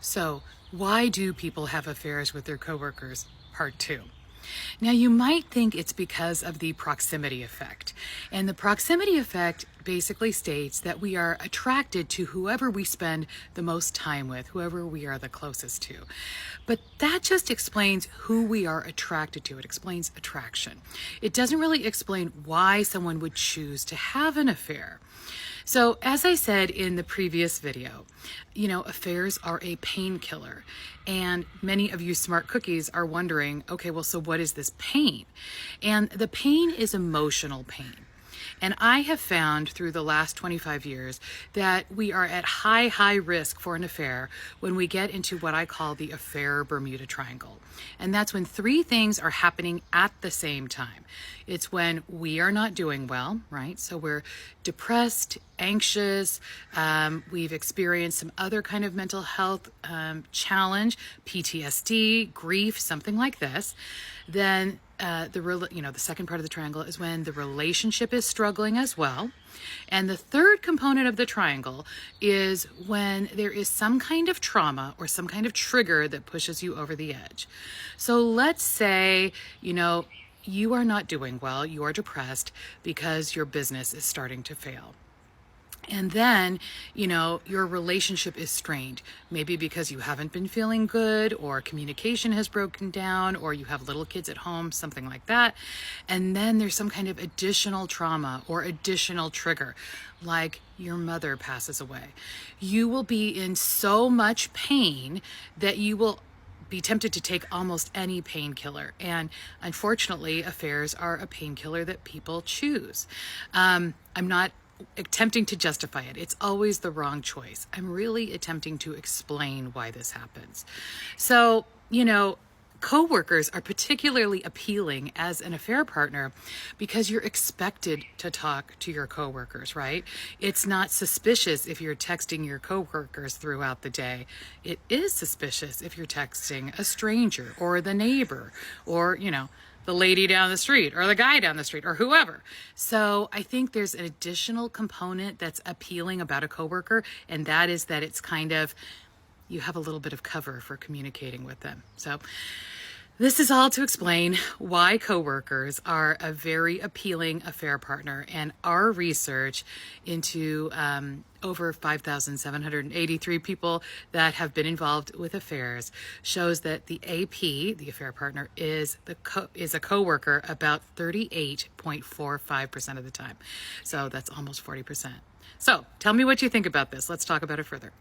So, why do people have affairs with their coworkers? Part 2. Now, you might think it's because of the proximity effect. And the proximity effect basically states that we are attracted to whoever we spend the most time with, whoever we are the closest to. But that just explains who we are attracted to. It explains attraction. It doesn't really explain why someone would choose to have an affair. So, as I said in the previous video, affairs are a painkiller. And many of you smart cookies are wondering, okay, well, so what is this pain? And the pain is emotional pain. And I have found through the last 25 years that we are at high risk for an affair when we get into what I call the affair Bermuda Triangle. And that's when three things are happening at the same time. It's when we are not doing well, right? So we're depressed, anxious, we've experienced some other kind of mental health challenge, PTSD, grief, something like this. Then the second part of the triangle is when the relationship is struggling as well. And the third component of the triangle is when there is some kind of trauma or some kind of trigger that pushes you over the edge. So let's say, you are not doing well, you are depressed because your business is starting to fail. And then, your relationship is strained, maybe because you haven't been feeling good, or communication has broken down, or you have little kids at home, something like that. And then there's some kind of additional trauma or additional trigger, like your mother passes away. You will be in so much pain that you will be tempted to take almost any painkiller. And unfortunately, affairs are a painkiller that people choose. I'm not attempting to justify it. It's always the wrong choice. I'm really attempting to explain why this happens. So, coworkers are particularly appealing as an affair partner because you're expected to talk to your coworkers, right? It's not suspicious if you're texting your coworkers throughout the day. It is suspicious if you're texting a stranger or the neighbor or, the lady down the street or the guy down the street or whoever. So I think there's an additional component that's appealing about a coworker, and that is that it's kind of, you have a little bit of cover for communicating with them. So this is all to explain why coworkers are a very appealing affair partner, and our research into over 5,783 people that have been involved with affairs shows that the AP, the affair partner, is a coworker about 38.45% of the time. So that's almost 40%. So tell me what you think about this. Let's talk about it further.